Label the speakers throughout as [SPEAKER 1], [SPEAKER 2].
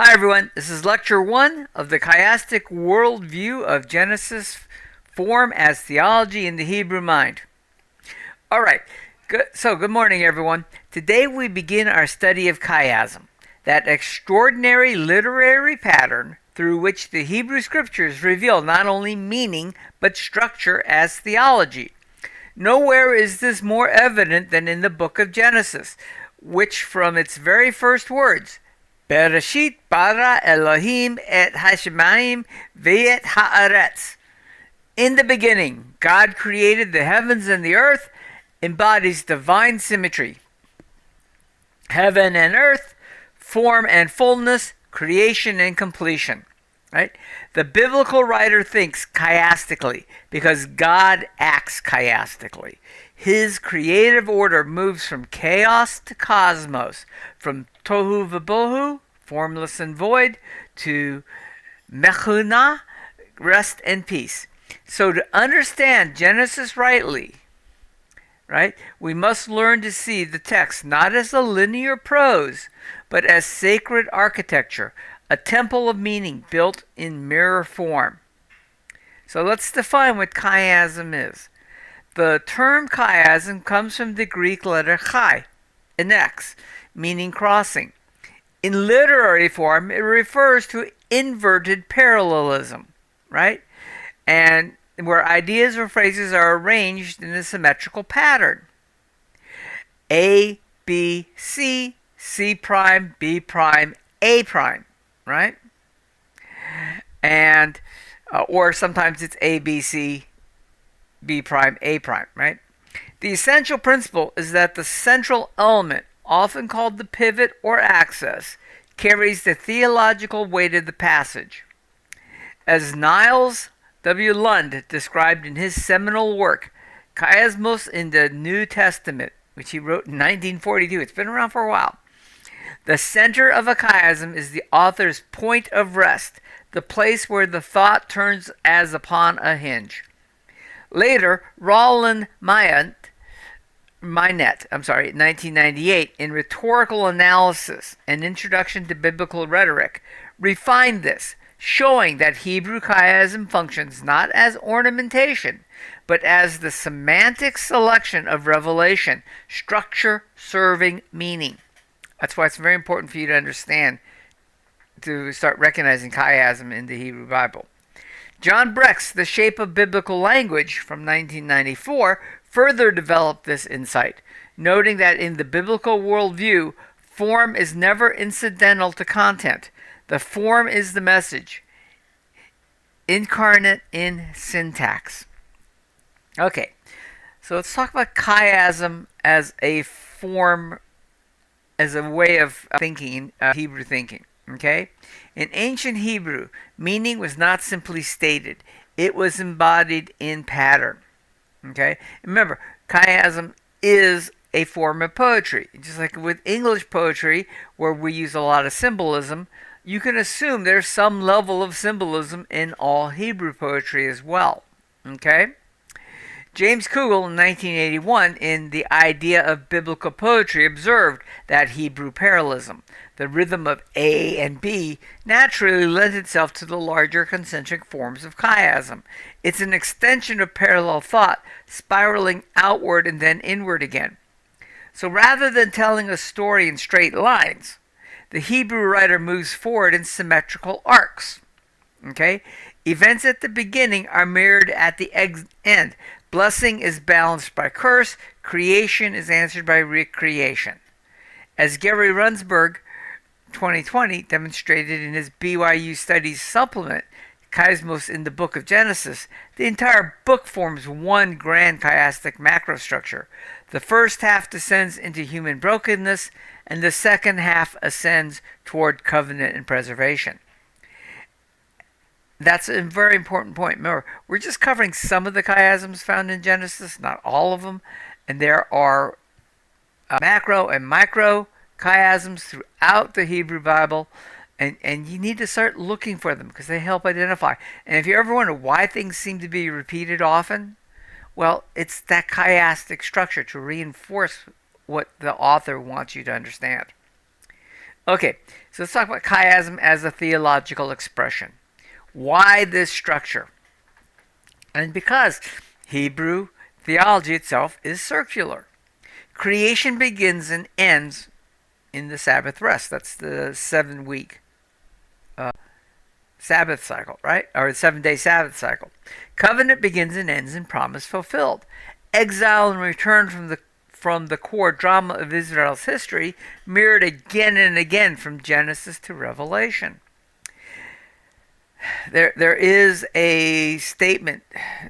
[SPEAKER 1] Hi everyone, this is lecture 1 of the Chiastic Worldview of Genesis, Form as Theology in the Hebrew Mind. Alright, good morning everyone. Today we begin our study of chiasm, that extraordinary literary pattern through which the Hebrew Scriptures reveal not only meaning but structure as theology. Nowhere is this more evident than in the book of Genesis, which from its very first words, Bereshit bara Elohim et hashemayim ve'et haaretz. In the beginning, God created the heavens and the earth, embodies divine symmetry. Heaven and earth, form and fullness, creation and completion. Right? The biblical writer thinks chiastically because God acts chiastically. His creative order moves from chaos to cosmos, from tohu v'bohu, formless and void, to mechuna, rest and peace. So to understand Genesis rightly, right, we must learn to see the text not as a linear prose, but as sacred architecture, a temple of meaning built in mirror form. So let's define what chiasm is. The term chiasm comes from the Greek letter chi, an X, meaning crossing. In literary form, it refers to inverted parallelism, right? And where ideas or phrases are arranged in a symmetrical pattern. A, B, C, C prime, B prime, A prime, right? And, or sometimes it's A, B, C, B prime, A prime, right? The essential principle is that the central element, often called the pivot or axis, carries the theological weight of the passage. As Niles W. Lund described in his seminal work, Chiasmos in the New Testament, which he wrote in 1942, it's been around for a while. The center of a chiasm is the author's point of rest, the place where the thought turns as upon a hinge. Later, Roland Mynet, 1998, in Rhetorical Analysis, An Introduction to Biblical Rhetoric, refined this, showing that Hebrew chiasm functions not as ornamentation, but as the semantic selection of revelation, structure serving meaning. That's why it's very important for you to understand, to start recognizing chiasm in the Hebrew Bible. John Brecht's The Shape of Biblical Language from 1994 further developed this insight, noting that in the biblical worldview, form is never incidental to content. The form is the message, incarnate in syntax. Okay, so let's talk about chiasm as a form, as a way of thinking, Hebrew thinking. Okay? In ancient Hebrew, meaning was not simply stated, it was embodied in pattern. Okay? Remember, chiasm is a form of poetry. Just like with English poetry, where we use a lot of symbolism, you can assume there's some level of symbolism in all Hebrew poetry as well. Okay? James Kugel in 1981 in The Idea of Biblical Poetry observed that Hebrew parallelism, the rhythm of A and B, naturally lends itself to the larger concentric forms of chiasm. It's an extension of parallel thought, spiraling outward and then inward again. So rather than telling a story in straight lines, the Hebrew writer moves forward in symmetrical arcs. Okay? Events at the beginning are mirrored at the end. Blessing is balanced by curse. Creation is answered by recreation. As Gary Runsberg, 2020, demonstrated in his BYU Studies supplement, Chiasmos in the Book of Genesis, the entire book forms one grand chiastic macrostructure. The first half descends into human brokenness, and the second half ascends toward covenant and preservation. That's a very important point. Remember, we're just covering some of the chiasms found in Genesis, not all of them. And there are macro and micro chiasms throughout the Hebrew Bible. And you need to start looking for them because they help identify. And if you ever wonder why things seem to be repeated often, well, it's that chiastic structure to reinforce what the author wants you to understand. Okay, so let's talk about chiasm as a theological expression. Why this structure? And because Hebrew theology itself is circular. Creation begins and ends in the Sabbath rest. That's the 7-week Sabbath cycle, right? Or the 7-day Sabbath cycle. Covenant begins and ends in promise fulfilled. Exile and return from the core drama of Israel's history, mirrored again and again from Genesis to Revelation. There is a statement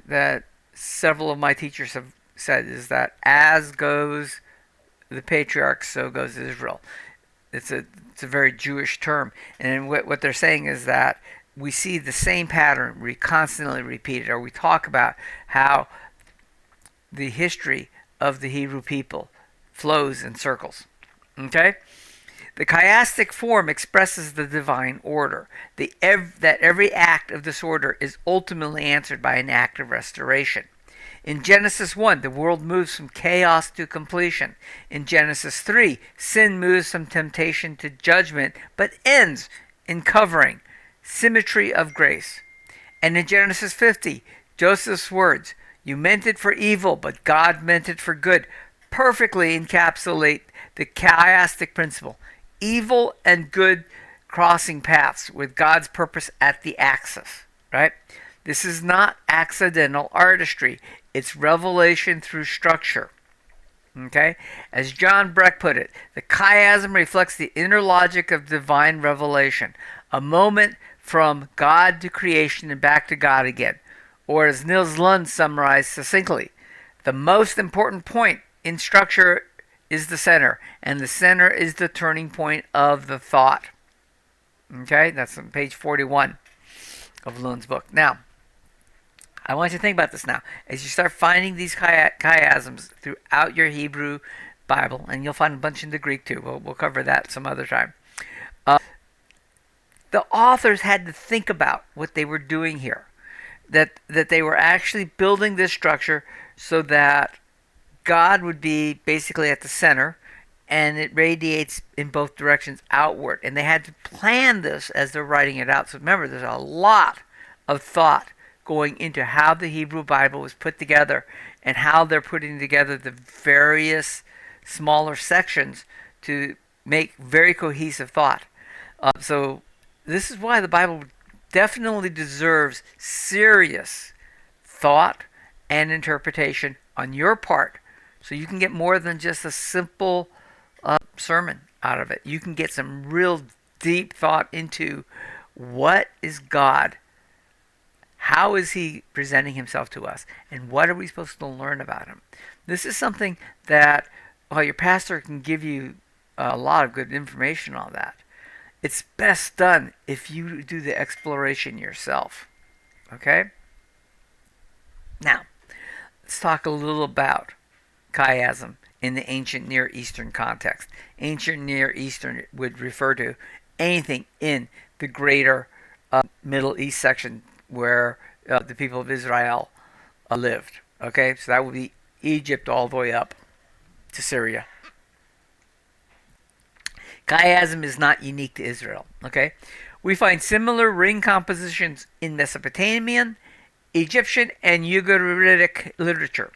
[SPEAKER 1] that several of my teachers have said, is that as goes the patriarchs, so goes Israel. It's a very Jewish term, and what they're saying is that we see the same pattern constantly repeated, or we talk about how the history of the Hebrew people flows in circles. Okay? The chiastic form expresses the divine order, that every act of this order is ultimately answered by an act of restoration. In Genesis 1, the world moves from chaos to completion. In Genesis 3, sin moves from temptation to judgment, but ends in covering, symmetry of grace. And in Genesis 50, Joseph's words, "You meant it for evil, but God meant it for good," perfectly encapsulate the chiastic principle. Evil and good crossing paths with God's purpose at the axis, right? This is not accidental artistry. It's revelation through structure. Okay? As John Breck put it, the chiasm reflects the inner logic of divine revelation, a moment from God to creation and back to God again. Or as Niels Lund summarized succinctly, the most important point in structure is the center, and the center is the turning point of the thought. Okay? That's on page 41 of Lund's book. Now, I want you to think about this now. As you start finding these chiasms throughout your Hebrew Bible, and you'll find a bunch in the Greek too. We'll cover that some other time. The authors had to think about what they were doing here. That they were actually building this structure so that God would be basically at the center, and it radiates in both directions outward. And they had to plan this as they're writing it out. So remember, there's a lot of thought going into how the Hebrew Bible was put together and how they're putting together the various smaller sections to make very cohesive thought. So this is why the Bible definitely deserves serious thought and interpretation on your part, so you can get more than just a simple sermon out of it. You can get some real deep thought into what is God, how is he presenting himself to us, and what are we supposed to learn about him. This is something that, while your pastor can give you a lot of good information on that, it's best done if you do the exploration yourself. Okay? Now, let's talk a little about chiasm in the ancient Near Eastern context. Ancient Near Eastern would refer to anything in the greater Middle East section where the people of Israel lived. Okay? So that would be Egypt all the way up to Syria. Chiasm is not unique to Israel. Okay, we find similar ring compositions in Mesopotamian, Egyptian, and Ugaritic literature.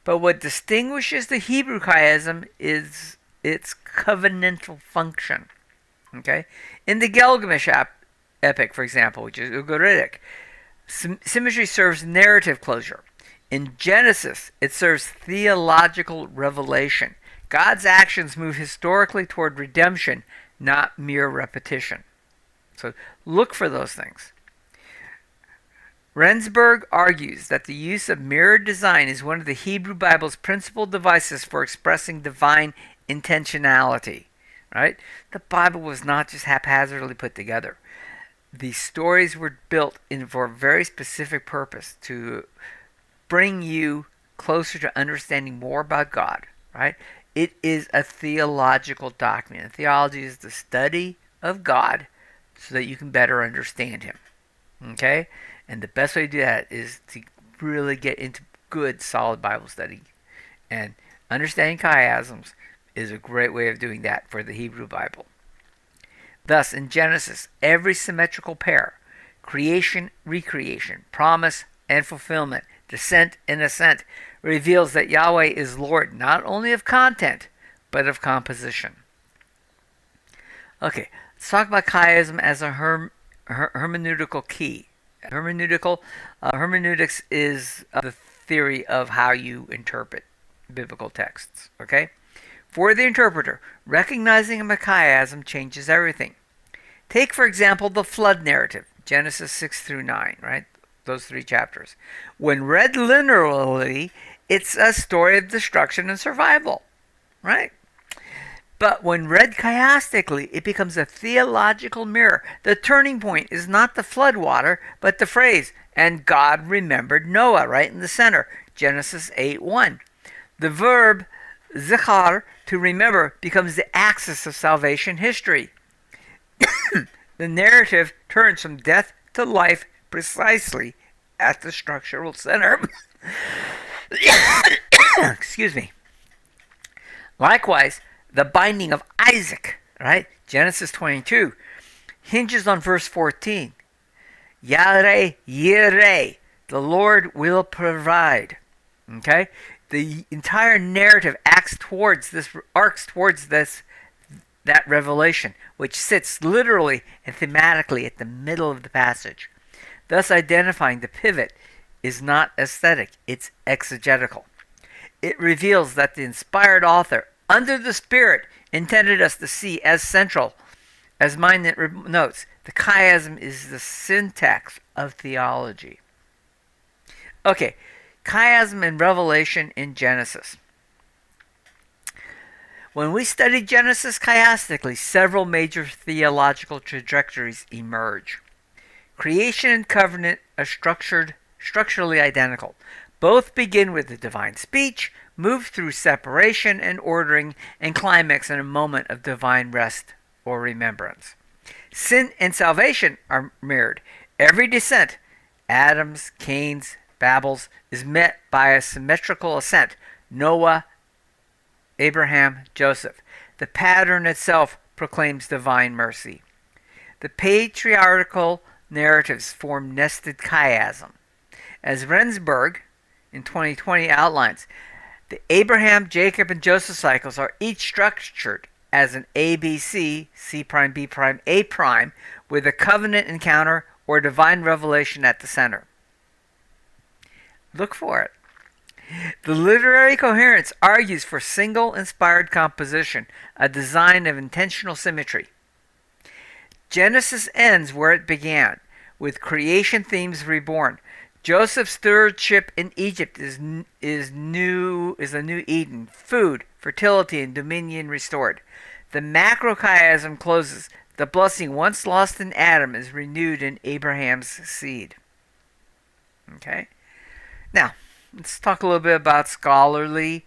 [SPEAKER 1] But what distinguishes the Hebrew chiasm is its covenantal function. Okay, in the Gilgamesh epic, for example, which is Ugaritic, symmetry serves narrative closure. In Genesis, it serves theological revelation. God's actions move historically toward redemption, not mere repetition. So look for those things. Rensburg argues that the use of mirrored design is one of the Hebrew Bible's principal devices for expressing divine intentionality. Right? The Bible was not just haphazardly put together. The stories were built for a very specific purpose, to bring you closer to understanding more about God. Right? It is a theological document. Theology is the study of God so that you can better understand him. Okay? And the best way to do that is to really get into good, solid Bible study. And understanding chiasms is a great way of doing that for the Hebrew Bible. Thus, in Genesis, every symmetrical pair, creation, recreation, promise, and fulfillment, descent and ascent, reveals that Yahweh is Lord not only of content, but of composition. Okay, let's talk about chiasm as a hermeneutical key. Hermeneutics is the theory of how you interpret biblical texts. Okay, for the interpreter, recognizing a chiasm changes everything. Take, for example, the flood narrative, Genesis 6 through 9, right? Those 3 chapters. When read literally, it's a story of destruction and survival, right? But when read chiastically, it becomes a theological mirror. The turning point is not the flood water, but the phrase, and God remembered Noah, right in the center, Genesis 8:1. The verb zichar, to remember, becomes the axis of salvation history. The narrative turns from death to life precisely at the structural center. Excuse me. Likewise, the binding of Isaac, right? Genesis 22, hinges on verse 14. Yare, yireh, the Lord will provide. Okay? The entire narrative arcs towards that revelation, which sits literally and thematically at the middle of the passage. Thus identifying the pivot is not aesthetic, it's exegetical. It reveals that the inspired author, under the Spirit, intended us to see as central, as mine notes, the chiasm is the syntax of theology. Okay, chiasm and revelation in Genesis. When we study Genesis chiastically, several major theological trajectories emerge. Creation and covenant are structurally identical. Both begin with the divine speech, move through separation and ordering, and climax in a moment of divine rest or remembrance. Sin and salvation are mirrored. Every descent, Adam's, Cain's, Babel's, is met by a symmetrical ascent. Noah, Abraham, Joseph. The pattern itself proclaims divine mercy. The patriarchal narratives form nested chiasm. As Rendsburg in 2020 outlines, the Abraham, Jacob, and Joseph cycles are each structured as an ABC, C prime, B prime, A prime, with a covenant encounter or divine revelation at the center. Look for it. The literary coherence argues for single inspired composition, a design of intentional symmetry. Genesis ends where it began, with creation themes reborn. Joseph's stewardship in Egypt is a new Eden, food, fertility, and dominion restored. The macrochiasm closes. The blessing once lost in Adam is renewed in Abraham's seed. Okay? Now, let's talk a little bit about scholarly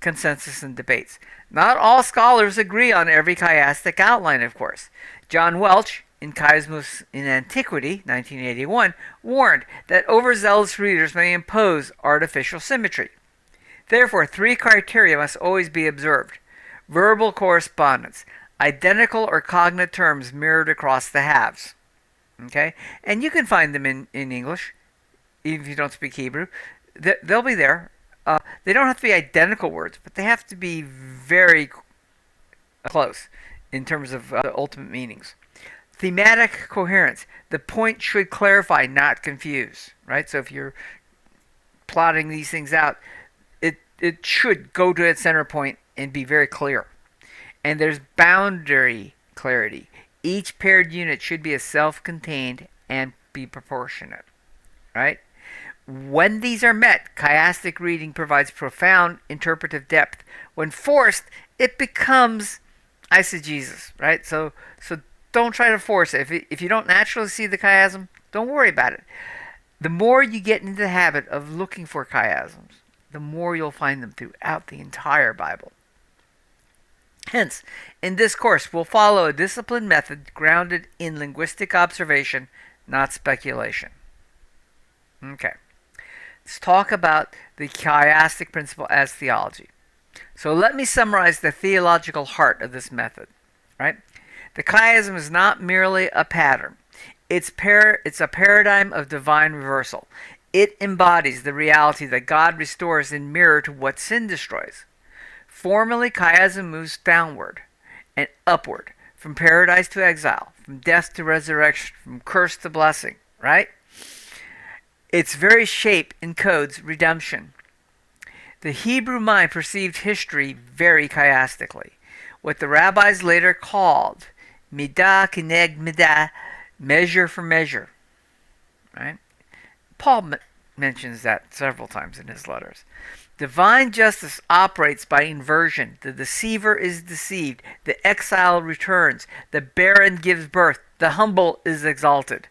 [SPEAKER 1] consensus and debates. Not all scholars agree on every chiastic outline, of course. John Welch, in Chiasmus in Antiquity, 1981, warned that overzealous readers may impose artificial symmetry. Therefore, 3 criteria must always be observed. Verbal correspondence, identical or cognate terms mirrored across the halves. Okay? And you can find them in English, even if you don't speak Hebrew. They'll be there. They don't have to be identical words, but they have to be very close in terms of the ultimate meanings. Thematic coherence. The point should clarify, not confuse. Right? So if you're plotting these things out, it should go to its center point and be very clear. And there's boundary clarity. Each paired unit should be a self-contained and be proportionate. Right? When these are met, chiastic reading provides profound interpretive depth. When forced, it becomes eisegesis, right? So don't try to force it. If you don't naturally see the chiasm, don't worry about it. The more you get into the habit of looking for chiasms, the more you'll find them throughout the entire Bible. Hence, in this course, we'll follow a disciplined method grounded in linguistic observation, not speculation. Okay. Let's talk about the chiastic principle as theology. So let me summarize the theological heart of this method. right? The chiasm is not merely a pattern. It's a paradigm of divine reversal. It embodies the reality that God restores in mirror to what sin destroys. Formally, chiasm moves downward and upward, from paradise to exile, from death to resurrection, from curse to blessing, right? Its very shape encodes redemption. The Hebrew mind perceived history very chiastically, what the rabbis later called midah kineg midah, measure for measure, right? Paul mentions that several times in his letters. Divine justice operates by inversion. The deceiver is deceived. The exile returns. The barren gives birth. The humble is exalted.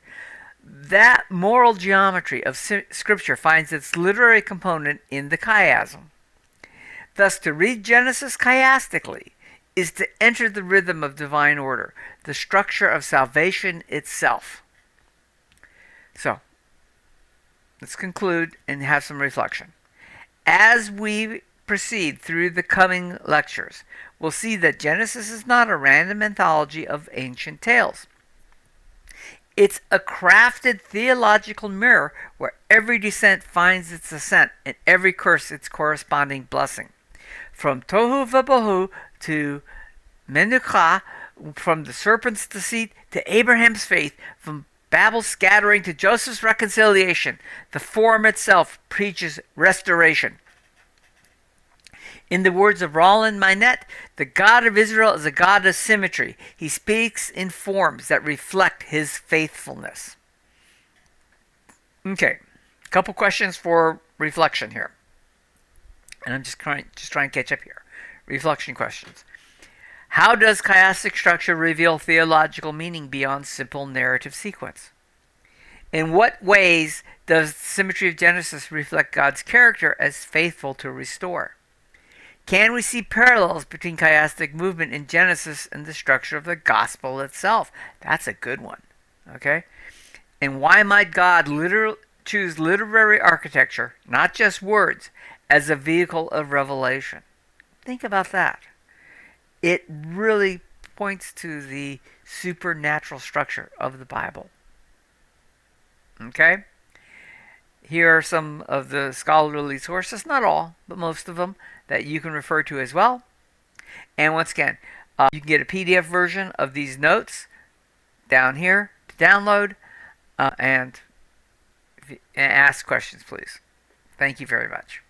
[SPEAKER 1] That moral geometry of Scripture finds its literary component in the chiasm. Thus, to read Genesis chiastically is to enter the rhythm of divine order, the structure of salvation itself. So, let's conclude and have some reflection. As we proceed through the coming lectures, we'll see that Genesis is not a random anthology of ancient tales. It's a crafted theological mirror where every descent finds its ascent and every curse its corresponding blessing. From Tohu Vabohu to Menucha, from the serpent's deceit to Abraham's faith, from Babel's scattering to Joseph's reconciliation, the form itself preaches restoration. In the words of Roland Minette, the God of Israel is a God of symmetry. He speaks in forms that reflect his faithfulness. Okay, a couple questions for reflection here. And I'm just trying to catch up here. Reflection questions. How does chiastic structure reveal theological meaning beyond simple narrative sequence? In what ways does the symmetry of Genesis reflect God's character as faithful to restore? Can we see parallels between chiastic movement in Genesis and the structure of the gospel itself? That's a good one. Okay? And why might God choose literary architecture, not just words, as a vehicle of revelation? Think about that. It really points to the supernatural structure of the Bible. Okay? Here are some of the scholarly sources, not all, but most of them, that you can refer to as well. And once again, you can get a PDF version of these notes down here to download and ask questions, please. Thank you very much.